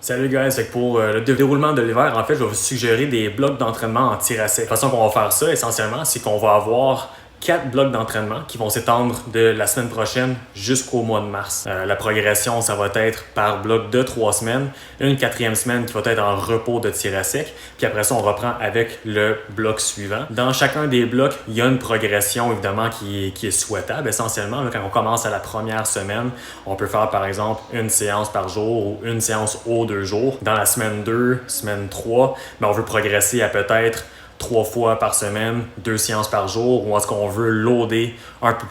Salut guys, fait que pour le déroulement de l'hiver, en fait, je vais vous suggérer des blocs d'entraînement en tir à sec. La façon qu'on va faire ça, essentiellement, c'est qu'on va avoir 4 blocs d'entraînement qui vont s'étendre de la semaine prochaine jusqu'au mois de mars. La progression, ça va être par bloc de 3 semaines, une 4e semaine qui va être en repos de tir à sec, puis après ça, on reprend avec le bloc suivant. Dans chacun des blocs, il y a une progression, évidemment, qui est souhaitable. Essentiellement, là, quand on commence à la première semaine, on peut faire, par exemple, une séance par jour ou une séance aux 2 jours. Dans la semaine 2, semaine 3, on veut progresser à peut-être 3 fois par semaine, 2 séances par jour, ou est-ce qu'on veut loader un peu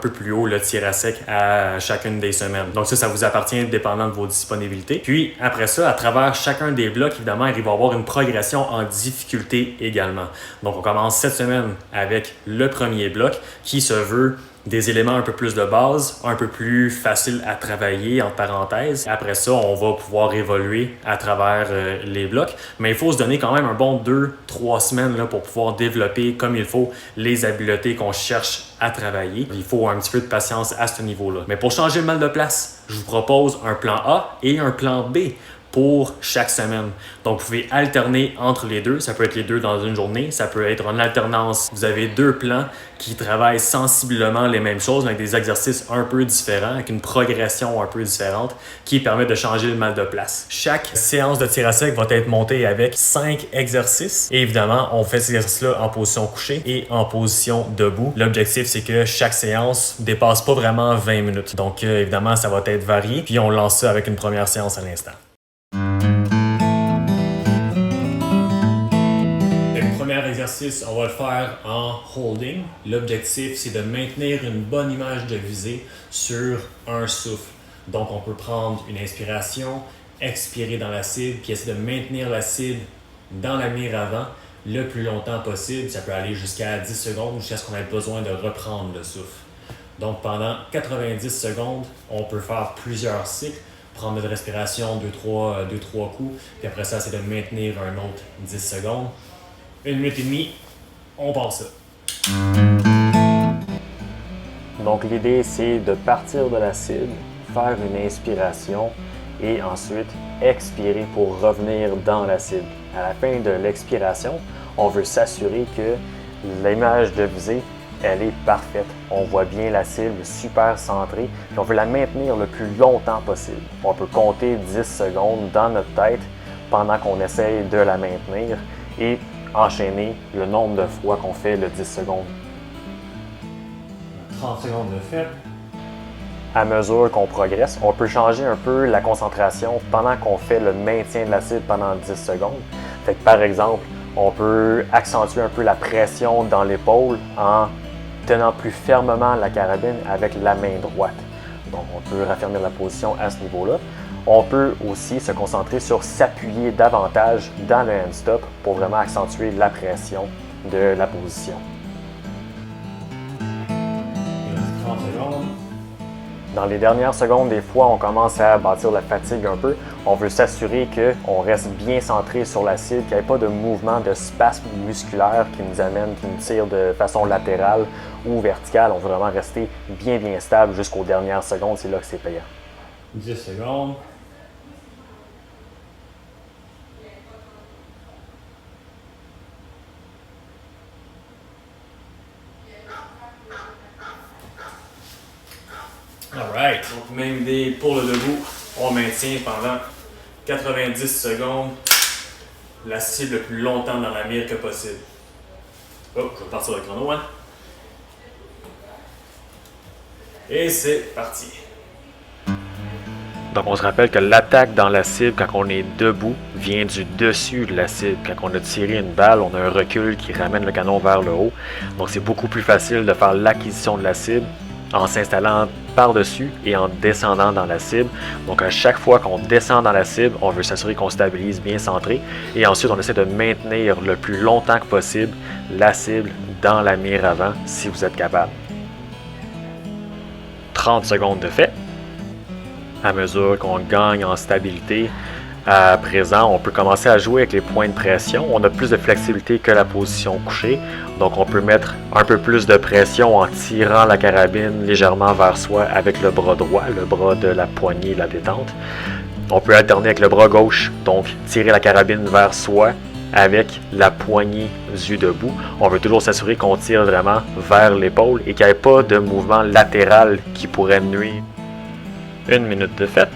plus haut le tir à sec à chacune des semaines. Donc ça vous appartient dépendant de vos disponibilités. Puis après ça, à travers chacun des blocs, évidemment, il va y avoir une progression en difficulté également. Donc on commence cette semaine avec le premier bloc qui se veut des éléments un peu plus de base, un peu plus facile à travailler, entre parenthèses. Après ça, on va pouvoir évoluer à travers les blocs. Mais il faut se donner quand même un bon 2-3 semaines là, pour pouvoir développer comme il faut les habiletés qu'on cherche à travailler. Il faut un petit peu de patience à ce niveau-là. Mais pour changer le mal de place, je vous propose un plan A et un plan B pour chaque semaine. Donc, vous pouvez alterner entre les deux. Ça peut être les deux dans une journée. Ça peut être en alternance. Vous avez 2 plans qui travaillent sensiblement les mêmes choses, mais avec des exercices un peu différents, avec une progression un peu différente qui permet de changer le mal de place. Chaque séance de tir à sec va être montée avec 5 exercices. Et évidemment, on fait ces exercices-là en position couchée et en position debout. L'objectif, c'est que chaque séance ne dépasse pas vraiment 20 minutes. Donc, évidemment, ça va être varié. Puis, on lance ça avec une première séance à l'instant. Exercice, on va le faire en holding. L'objectif, c'est de maintenir une bonne image de visée sur un souffle. Donc, on peut prendre une inspiration, expirer dans la cible, puis essayer de maintenir la cible dans la mire avant le plus longtemps possible. Ça peut aller jusqu'à 10 secondes, jusqu'à ce qu'on ait besoin de reprendre le souffle. Donc, pendant 90 secondes, on peut faire plusieurs cycles, prendre notre respiration 2-3 coups, puis après ça, c'est de maintenir un autre 10 secondes. 1 minute et demie, on passe ça. Donc l'idée, c'est de partir de la cible, faire une inspiration et ensuite expirer pour revenir dans la cible. À la fin de l'expiration, on veut s'assurer que l'image de visée, elle est parfaite. On voit bien la cible super centrée et on veut la maintenir le plus longtemps possible. On peut compter 10 secondes dans notre tête pendant qu'on essaye de la maintenir et enchaîner le nombre de fois qu'on fait le 10 secondes. 30 secondes de fait. À mesure qu'on progresse, on peut changer un peu la concentration pendant qu'on fait le maintien de la cible pendant 10 secondes. Fait que par exemple, on peut accentuer un peu la pression dans l'épaule en tenant plus fermement la carabine avec la main droite. Donc on peut raffermir la position à ce niveau-là. On peut aussi se concentrer sur s'appuyer davantage dans le hand-stop pour vraiment accentuer la pression de la position. 30 secondes. Dans les dernières secondes, des fois, on commence à bâtir la fatigue un peu. On veut s'assurer qu'on reste bien centré sur la cible, qu'il n'y ait pas de mouvement de spasme musculaire qui nous tire de façon latérale ou verticale. On veut vraiment rester bien stable jusqu'aux dernières secondes. C'est là que c'est payant. 10 secondes. Alright. Donc, même idée pour le debout. On maintient pendant 90 secondes la cible le plus longtemps dans la mire que possible. Oh, je vais partir le chrono, hein. Et c'est parti. Donc on se rappelle que l'attaque dans la cible quand on est debout vient du dessus de la cible. Quand on a tiré une balle, on a un recul qui ramène le canon vers le haut. Donc c'est beaucoup plus facile de faire l'acquisition de la cible en s'installant par-dessus et en descendant dans la cible. Donc à chaque fois qu'on descend dans la cible, on veut s'assurer qu'on stabilise bien centré et ensuite on essaie de maintenir le plus longtemps que possible la cible dans la mire avant si vous êtes capable. 30 secondes de fait. À mesure qu'on gagne en stabilité, à présent, on peut commencer à jouer avec les points de pression. On a plus de flexibilité que la position couchée. Donc, on peut mettre un peu plus de pression en tirant la carabine légèrement vers soi avec le bras droit, le bras de la poignée, la détente. On peut alterner avec le bras gauche, donc tirer la carabine vers soi avec la poignée du debout. On veut toujours s'assurer qu'on tire vraiment vers l'épaule et qu'il n'y ait pas de mouvement latéral qui pourrait nuire. 1 minute de fait.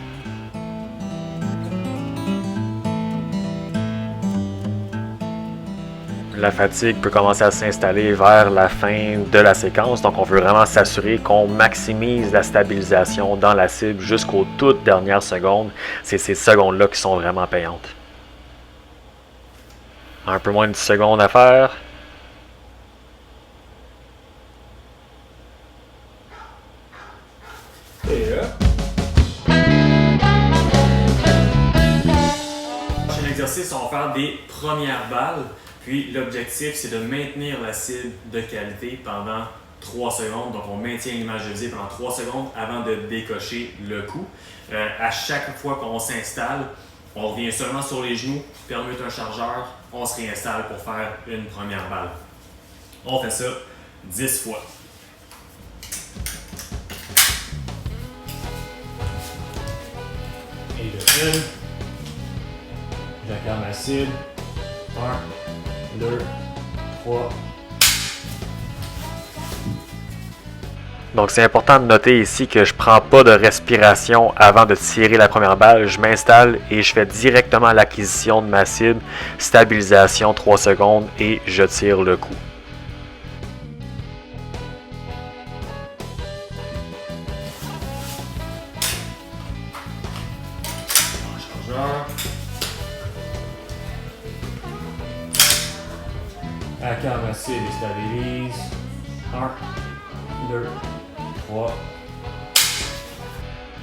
La fatigue peut commencer à s'installer vers la fin de la séquence, donc on veut vraiment s'assurer qu'on maximise la stabilisation dans la cible jusqu'aux toutes dernières secondes. C'est ces secondes-là qui sont vraiment payantes. Un peu moins de 10 secondes à faire. Et là. Prochain exercice, on va faire des premières balles. Puis l'objectif, c'est de maintenir la cible de qualité pendant 3 secondes. Donc on maintient l'image de visée pendant 3 secondes avant de décocher le coup. À chaque fois qu'on s'installe, on revient seulement sur les genoux, permute un chargeur, on se réinstalle pour faire une première balle. On fait ça 10 fois. Et de 1, j'accorde ma cible. 1, 2, 3. Donc c'est important de noter ici que je ne prends pas de respiration avant de tirer la première balle. Je m'installe et je fais directement l'acquisition de ma cible, stabilisation 3 secondes et je tire le coup. Chargeur. Accorde ma cible et stabilise. 1, 2, 3.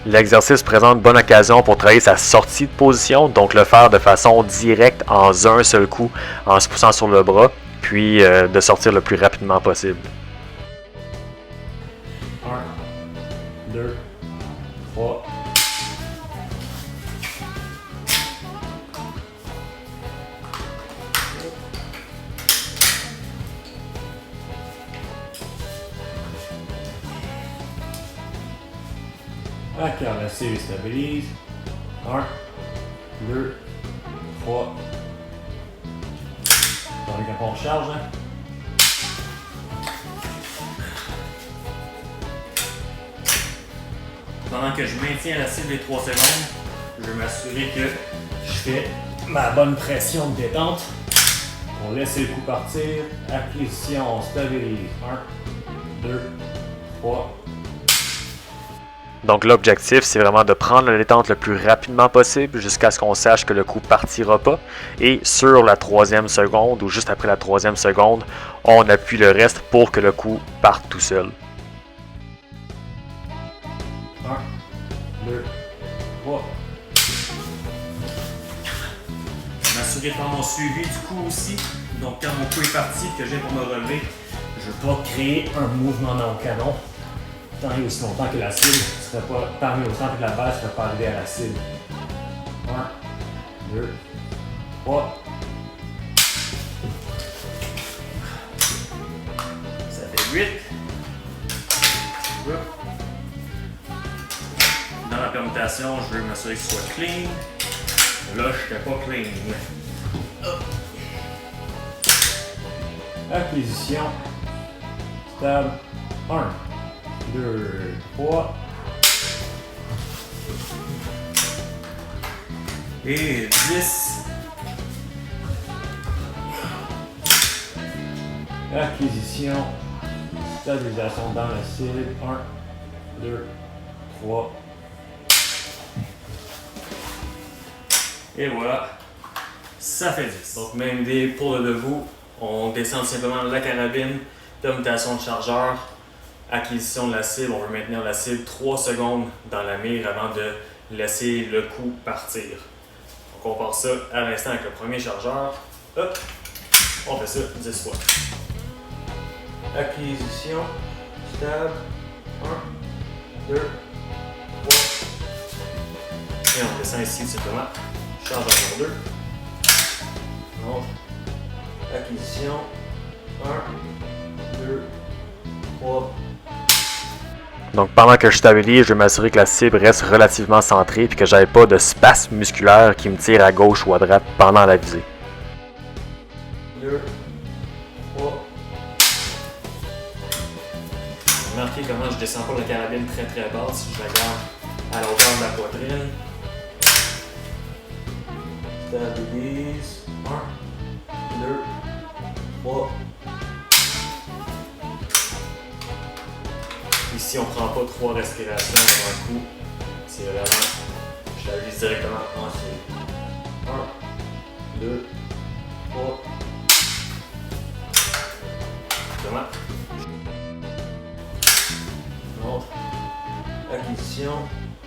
L'exercice présente une bonne occasion pour travailler sa sortie de position, donc le faire de façon directe en un seul coup en se poussant sur le bras, puis de sortir le plus rapidement possible. 1, 2, 3. Accorde la cible et stabilise. 1, 2, 3. Dans les quand on charge, hein? Pendant que je maintiens la cible les 3 secondes, je vais m'assurer que je fais ma bonne pression de détente pour laisser le coup partir. Acquisition, stabilise. 1, 2, 3. Donc l'objectif, c'est vraiment de prendre la détente le plus rapidement possible jusqu'à ce qu'on sache que le coup partira pas. Et sur la 3e seconde ou juste après la 3e seconde, on appuie le reste pour que le coup parte tout seul. 1, 2, 3. M'assurer de faire mon suivi du coup aussi. Donc quand mon coup est parti et que je viens pour me relever, je ne veux pas créer un mouvement dans le canon. Tant et aussi longtemps que la cible ne serait pas, tant et aussi longtemps que la balle ne serait pas arrivée à la cible. 1, 2, 3. Ça fait 8. Dans la permutation, je veux m'assurer que ce soit clean. Là, je n'étais pas clean. Acquisition. Stable. 1, 2, 3. Et 10. Acquisition. Stabilisation dans la cible. 1, 2, 3. Et voilà. Ça fait 10. Donc même idée pour le debout. On descend simplement la carabine. Permutation de chargeur. Acquisition de la cible, on veut maintenir la cible 3 secondes dans la mire avant de laisser le coup partir. Donc on part ça à l'instant avec le premier chargeur. Hop, on fait ça 10 fois. Acquisition, stable, 1, 2, 3. Et on descend ici simplement. Chargeur numéro 2. Donc, acquisition, 1, 2, 3. Donc pendant que je stabilise, je vais m'assurer que la cible reste relativement centrée et que j'avais pas de spasme musculaire qui me tire à gauche ou à droite pendant la visée. 2, 3. Remarquez comment je descends pas la carabine très très basse, je la garde à la hauteur de la poitrine. Stabilise. 1, 2, 3. Ici, on prend pas 3 respirations dans un coup. C'est vraiment, je stabilise directement ensuite. 1, 2, 3. Comment? Montre. Acquisition. 1,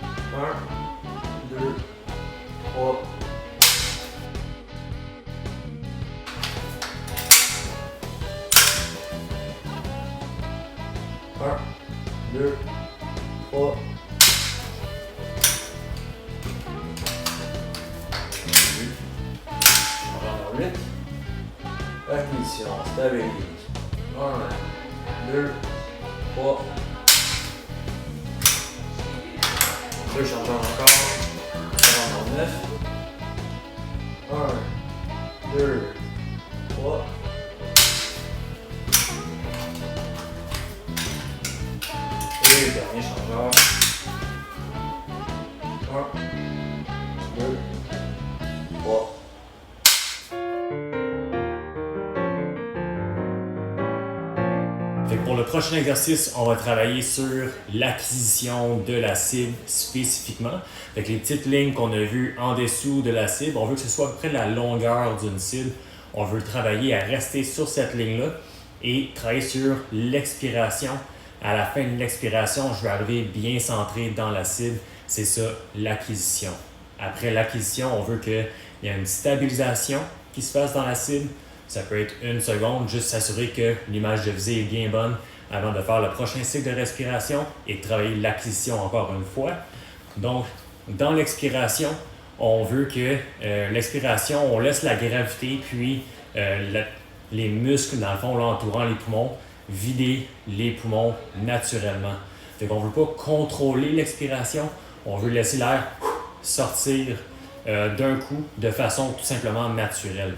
2, 3. Un, 2, 3. On va en 8. Acquisition, stabilise. 1, 2, 3. Deux chargeurs encore. On va en 9. 1, 2, 3. Et dernier chargeur. 1, 2, 3. Fait que pour le prochain exercice, on va travailler sur l'acquisition de la cible spécifiquement. Fait que les petites lignes qu'on a vues en dessous de la cible, on veut que ce soit à peu près la longueur d'une cible. On veut travailler à rester sur cette ligne-là et travailler sur l'expiration. À la fin de l'expiration, je vais arriver bien centré dans la cible. C'est ça, l'acquisition. Après l'acquisition, on veut qu'il y ait une stabilisation qui se fasse dans la cible. Ça peut être 1 seconde, juste s'assurer que l'image de visée est bien bonne avant de faire le prochain cycle de respiration et de travailler l'acquisition encore une fois. Donc, dans l'expiration, on veut que l'expiration, on laisse la gravité, puis les muscles, dans le fond, là, entourant les poumons, vider les poumons naturellement. Fait qu'on ne veut pas contrôler l'expiration, on veut laisser l'air sortir d'un coup de façon tout simplement naturelle.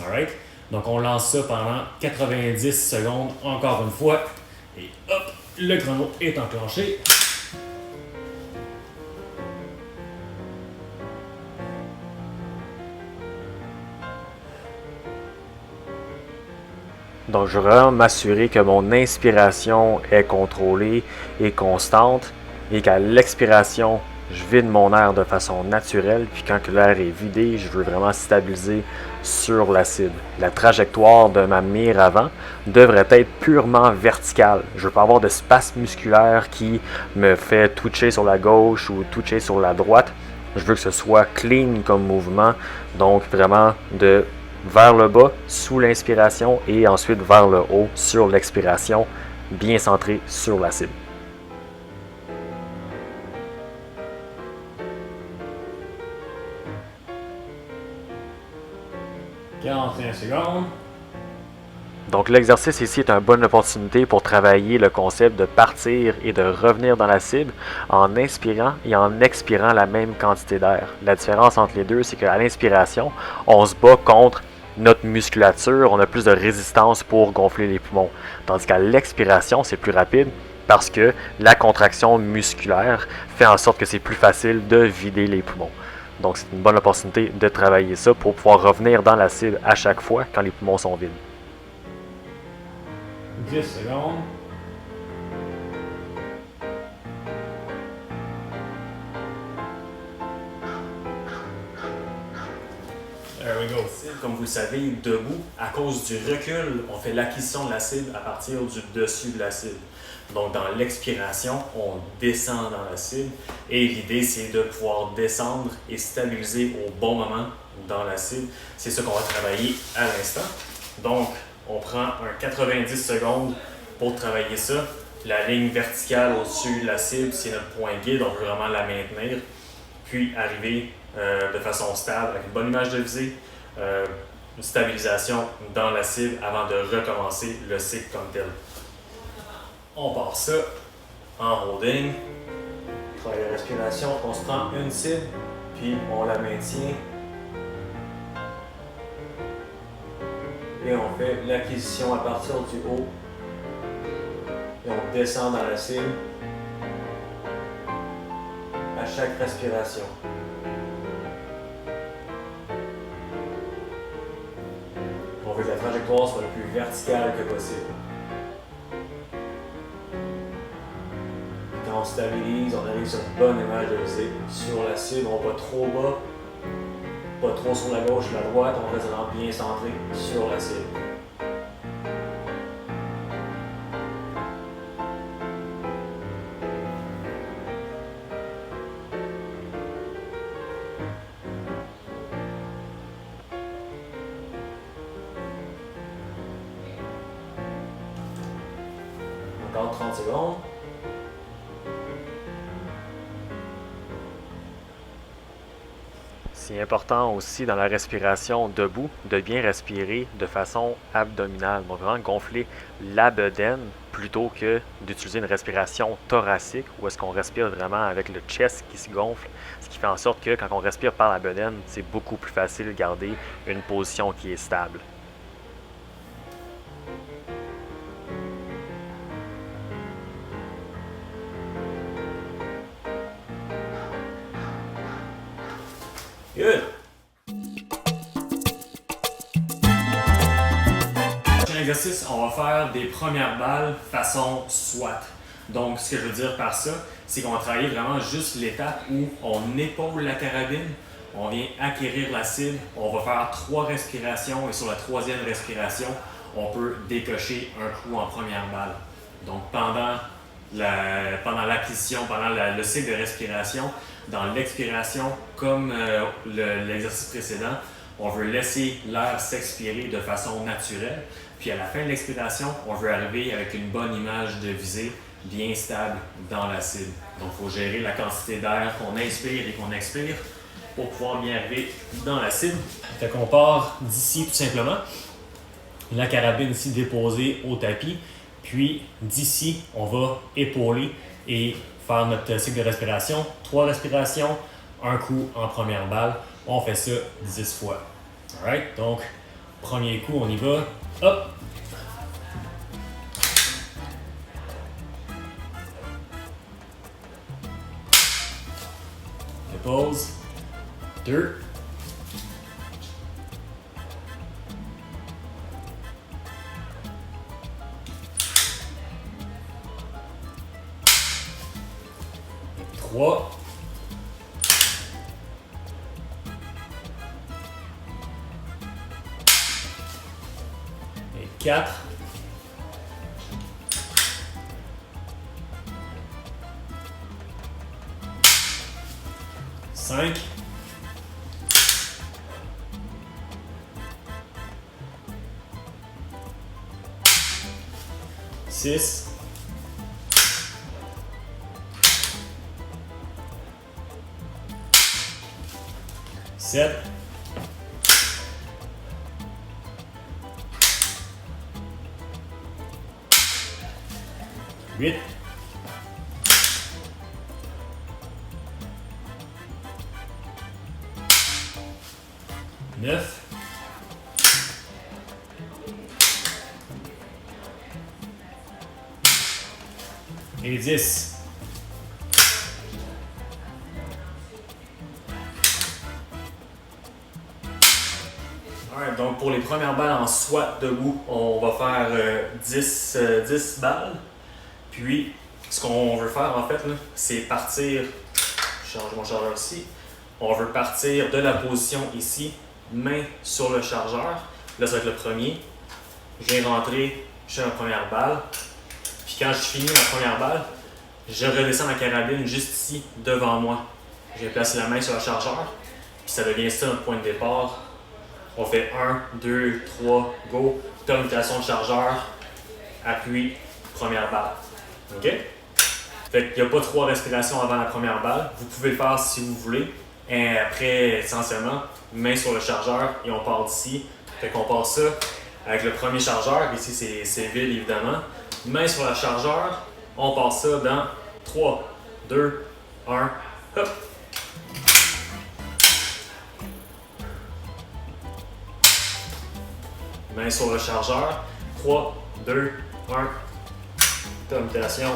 Alright? Donc on lance ça pendant 90 secondes encore une fois. Et hop, le chrono est enclenché. Donc je veux vraiment m'assurer que mon inspiration est contrôlée et constante et qu'à l'expiration, je vide mon air de façon naturelle. Puis quand l'air est vidé, je veux vraiment stabiliser sur la cible. La trajectoire de ma mire avant devrait être purement verticale. Je ne veux pas avoir de spasme musculaire qui me fait twitcher sur la gauche ou twitcher sur la droite. Je veux que ce soit clean comme mouvement. Donc vraiment de vers le bas sous l'inspiration et ensuite vers le haut sur l'expiration, bien centré sur la cible. « 41 secondes. » Donc l'exercice ici est une bonne opportunité pour travailler le concept de partir et de revenir dans la cible en inspirant et en expirant la même quantité d'air. La différence entre les deux, c'est qu'à l'inspiration, on se bat contre notre musculature, on a plus de résistance pour gonfler les poumons. Tandis qu'à l'expiration, c'est plus rapide parce que la contraction musculaire fait en sorte que c'est plus facile de vider les poumons. Donc c'est une bonne opportunité de travailler ça pour pouvoir revenir dans la cible à chaque fois quand les poumons sont vides. 10 secondes. There we go. Comme vous le savez, debout, à cause du recul, on fait l'acquisition de la cible à partir du dessus de la cible. Donc, dans l'expiration, on descend dans la cible et l'idée, c'est de pouvoir descendre et stabiliser au bon moment dans la cible. C'est ça qu'on va travailler à l'instant. Donc, on prend un 90 secondes pour travailler ça. La ligne verticale au-dessus de la cible, c'est notre point guide. On veut vraiment la maintenir. Puis, arriver de façon stable avec une bonne image de visée. Une stabilisation dans la cible avant de recommencer le cycle comme tel. On part ça. en holding. Travail de respiration, on se prend une cible, puis on la maintient. Et on fait l'acquisition à partir du haut. Et on descend dans la cible à chaque respiration. On veut que la trajectoire soit le plus verticale que possible. Quand on stabilise, on arrive sur une bonne image de visée. Sur la cible, on va trop bas, pas trop sur la gauche ou la droite, on reste vraiment bien centré sur la cible. Encore 30 secondes. C'est important aussi dans la respiration debout de bien respirer de façon abdominale. Donc vraiment gonfler la bedaine plutôt que d'utiliser une respiration thoracique où est-ce qu'on respire vraiment avec le chest qui se gonfle. Ce qui fait en sorte que quand on respire par la bedaine, c'est beaucoup plus facile de garder une position qui est stable. Good! Prochain exercice, on va faire des premières balles façon SWAT. Donc, ce que je veux dire par ça, c'est qu'on va travailler vraiment juste l'étape où on épaule la carabine, on vient acquérir la cible, on va faire 3 respirations et sur la 3e respiration, on peut décocher un coup en première balle. Donc, pendant l'acquisition, pendant le cycle de respiration, dans l'expiration, comme l'exercice précédent, on veut laisser l'air s'expirer de façon naturelle. Puis à la fin de l'expiration, on veut arriver avec une bonne image de visée bien stable dans la cible. Donc il faut gérer la quantité d'air qu'on inspire et qu'on expire pour pouvoir bien arriver dans la cible. Fait qu'on part d'ici tout simplement. La carabine ici déposée au tapis. Puis d'ici, on va épauler et faire notre cycle de respiration. 3 respirations, un coup en première balle. On fait ça 10 fois. Alright, donc premier coup, on y va. Hop! Dépose. 2. Et 3. Et 4. 5. 6. 7. 8. 9. Et 10. Alright, donc pour les premières balles en SWAT debout, on va faire 10 balles. Puis, ce qu'on veut faire en fait, c'est partir, je change mon chargeur ici, on veut partir de la position ici, main sur le chargeur. Là, ça va être le premier. Je viens rentrer, je fais ma première balle. Puis quand je finis ma première balle, je redescends ma carabine juste ici, devant moi. Je place la main sur le chargeur, puis ça devient ça notre point de départ. On fait 1, 2, 3, go, permutation de chargeur, appui, première balle. OK? Fait qu'il n'y a pas 3 respirations avant la première balle. Vous pouvez le faire si vous voulez. Et après, essentiellement, main sur le chargeur et on part d'ici. Fait qu'on part ça avec le premier chargeur. Ici, c'est vide, évidemment. Main sur le chargeur, on part ça dans 3, 2, 1, hop! Main sur le chargeur. 3, 2, 1. Termination.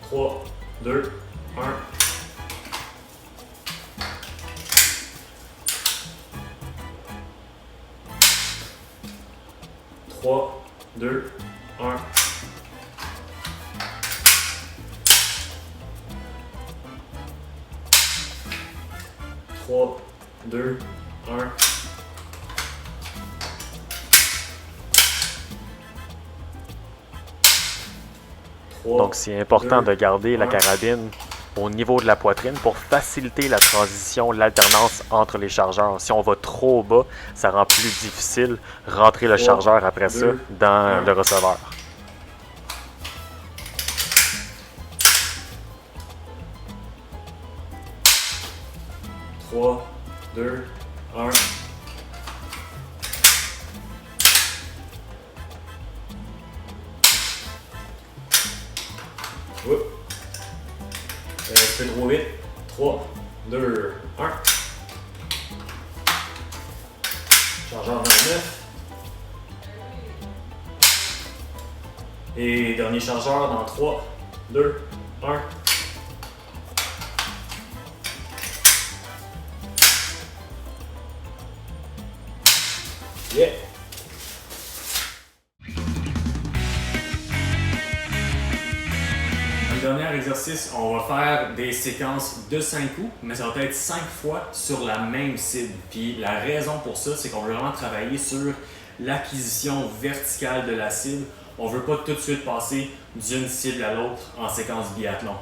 3, 2, 1. 3, 2, 1. Trois, deux, un. Donc, c'est important de garder la carabine au niveau de la poitrine pour faciliter la transition, l'alternance entre les chargeurs. Si on va trop bas, ça rend plus difficile rentrer le chargeur après ça dans le receveur. 3, 2, 1. Oups. Un peu trop vite. 3, 2, 1. Chargeur 29. Et dernier chargeur dans 3, 2, 1. Yeah. Le dernier exercice, on va faire des séquences de 5 coups, mais ça va être 5 fois sur la même cible. Puis la raison pour ça, c'est qu'on veut vraiment travailler sur l'acquisition verticale de la cible. On ne veut pas tout de suite passer d'une cible à l'autre en séquence biathlon.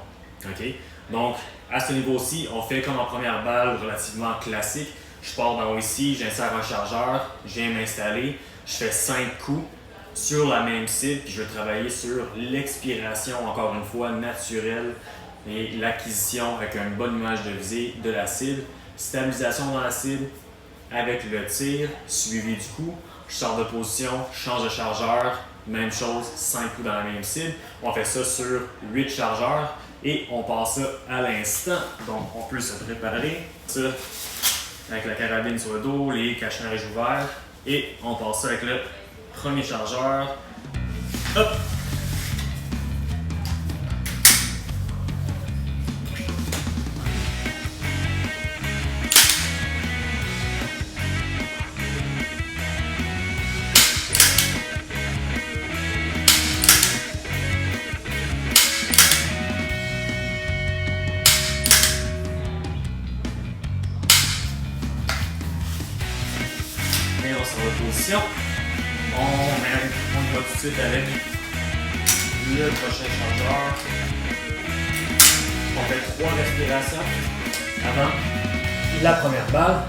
Okay? Donc, à ce niveau-ci, on fait comme en première balle relativement classique. Je pars d'en haut ici, j'insère un chargeur, je viens m'installer, je fais 5 coups sur la même cible, puis je vais travailler sur l'expiration, encore une fois, naturelle et l'acquisition avec une bonne image de visée de la cible. Stabilisation dans la cible avec le tir, suivi du coup. Je sors de position, je change de chargeur, même chose, 5 coups dans la même cible. On fait ça sur 8 chargeurs et on passe ça à l'instant. Donc, on peut se préparer. Ça, avec la carabine sur le dos, les cache-nez ouverts. Et on passe ça avec le premier chargeur. Hop! Et on s'en va en position. On va tout de suite avec le prochain chargeur. On fait 3 respirations avant la première balle.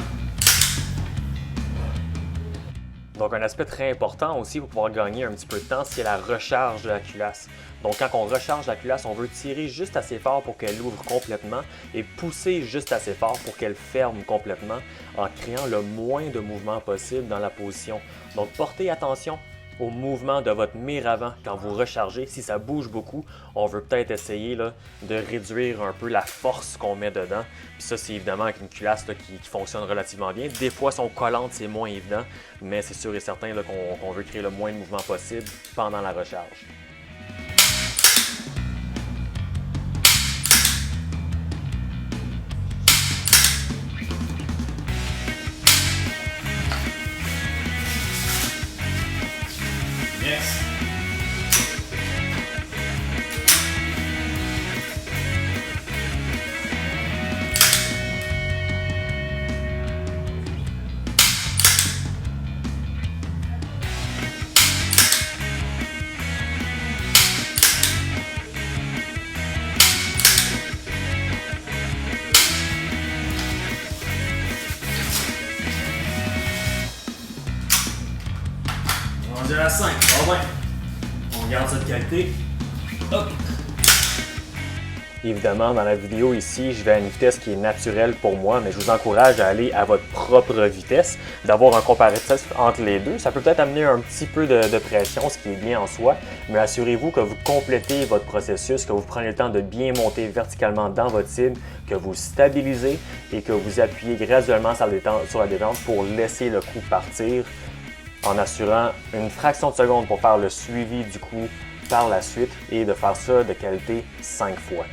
Donc, un aspect très important aussi pour pouvoir gagner un petit peu de temps, c'est la recharge de la culasse. Donc, quand on recharge la culasse, on veut tirer juste assez fort pour qu'elle ouvre complètement et pousser juste assez fort pour qu'elle ferme complètement en créant le moins de mouvement possible dans la position. Donc, portez attention au mouvement de votre mire avant quand vous rechargez. Si ça bouge beaucoup, on veut peut-être essayer là, de réduire un peu la force qu'on met dedans. Puis ça, c'est évidemment avec une culasse là, qui fonctionne relativement bien. Des fois, son collante, c'est moins évident, mais c'est sûr et certain là, qu'on veut créer le moins de mouvement possible pendant la recharge. Yes. On est à 5. Ah ouais. On garde cette qualité. Hop. Évidemment, dans la vidéo ici, je vais à une vitesse qui est naturelle pour moi, mais je vous encourage à aller à votre propre vitesse, d'avoir un comparatif entre les deux. Ça peut peut-être amener un petit peu de pression, ce qui est bien en soi, mais assurez-vous que vous complétez votre processus, que vous prenez le temps de bien monter verticalement dans votre cible, que vous stabilisez et que vous appuyez graduellement sur la détente pour laisser le coup partir en assurant une fraction de seconde pour faire le suivi du coup par la suite et de faire ça de qualité 5 fois.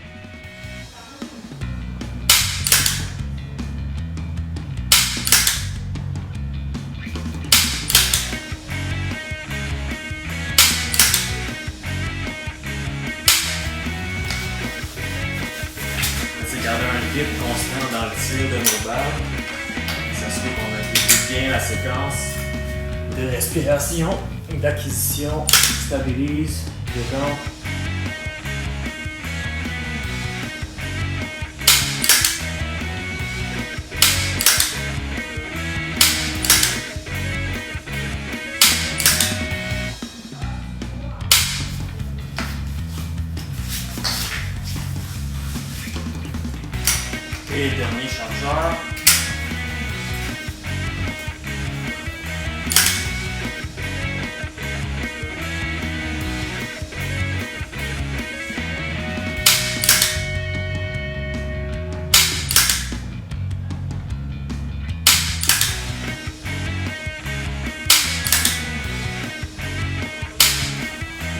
C'est garder un rythme constant dans le tir de nos balles. S'assurer qu'on a bien la séquence de respiration, d'acquisition, stabilise, détente. Et dernier chargeur.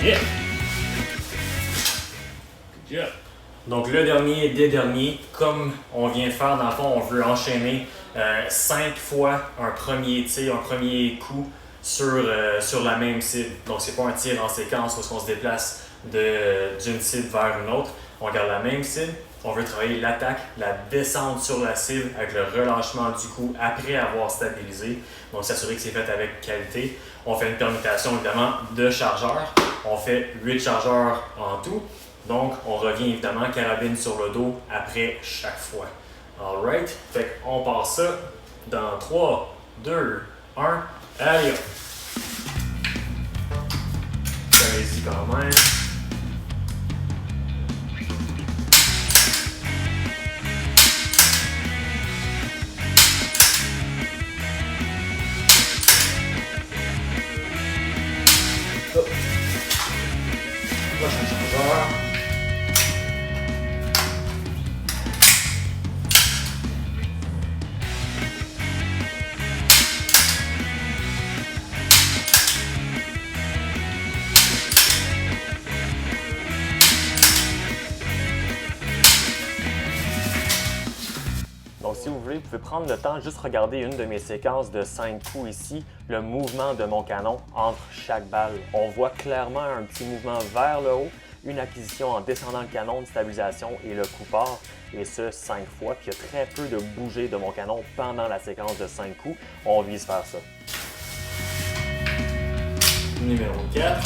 Yeah! Good job. Donc le dernier des derniers, comme on vient de faire, dans le fond, on veut enchaîner 5 fois un premier tir, un premier coup sur la même cible. Donc c'est pas un tir en séquence où on se déplace d'une cible vers une autre. On garde la même cible, on veut travailler l'attaque, la descente sur la cible avec le relâchement du coup après avoir stabilisé. Donc s'assurer que c'est fait avec qualité. On fait une permutation évidemment de chargeurs. On fait 8 chargeurs en tout. Donc, on revient évidemment carabine sur le dos après chaque fois. Alright? Fait qu'on part ça dans 3, 2, 1, allez! Allez-y quand même. Oh. Prochain chargeur. Donc si vous voulez, vous pouvez prendre le temps, juste regarder une de mes séquences de 5 coups ici, le mouvement de mon canon entre chaque balle. On voit clairement un petit mouvement vers le haut, une acquisition en descendant le canon, une stabilisation et le coup part, et ce 5 fois. Puis il y a très peu de bouger de mon canon pendant la séquence de 5 coups. On vise faire ça. Numéro 4.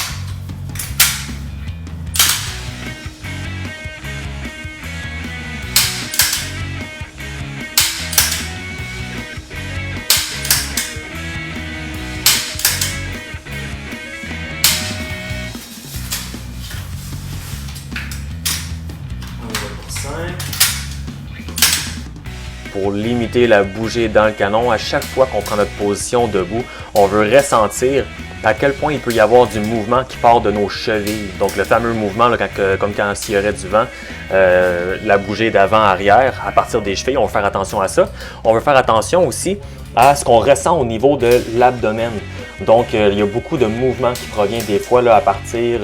Pour limiter la bougie dans le canon, à chaque fois qu'on prend notre position debout, on veut ressentir à quel point il peut y avoir du mouvement qui part de nos chevilles. Donc le fameux mouvement, là, comme quand s'il y aurait du vent, la bougie d'avant-arrière à partir des chevilles, on veut faire attention à ça. On veut faire attention aussi à ce qu'on ressent au niveau de l'abdomen. Donc il y a beaucoup de mouvements qui proviennent des fois là, à partir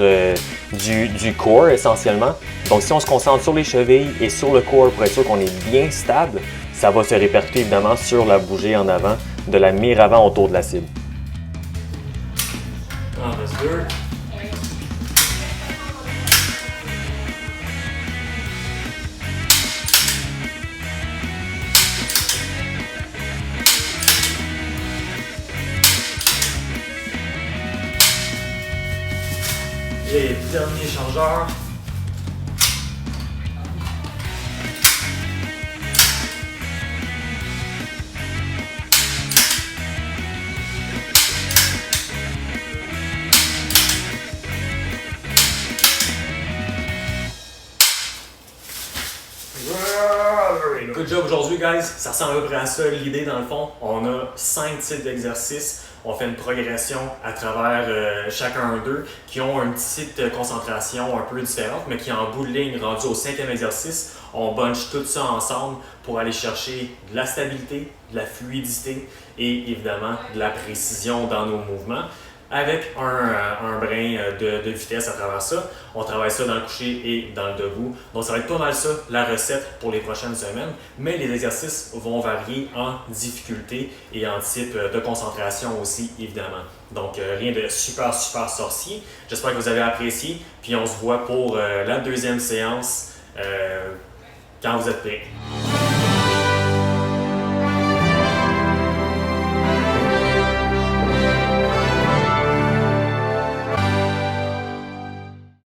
du corps essentiellement. Donc si on se concentre sur les chevilles et sur le corps pour être sûr qu'on est bien stable, ça va se répercuter évidemment sur la bougie en avant de la mire avant autour de la cible. On reste 2. Et dernier chargeur. guys, ça ressemble à peu près à ça l'idée dans le fond. On a 5 types d'exercices. On fait une progression à travers chacun d'eux qui ont une petite concentration un peu différente, mais qui en bout de ligne, rendu au 5e exercice, on bunch tout ça ensemble pour aller chercher de la stabilité, de la fluidité et évidemment de la précision dans nos mouvements, avec un brin de vitesse à travers ça. On travaille ça dans le coucher et dans le debout. Donc ça va être pas mal ça, la recette pour les prochaines semaines. Mais les exercices vont varier en difficulté et en type de concentration aussi, évidemment. Donc rien de super sorcier. J'espère que vous avez apprécié. Puis on se voit pour la deuxième séance quand vous êtes prêts.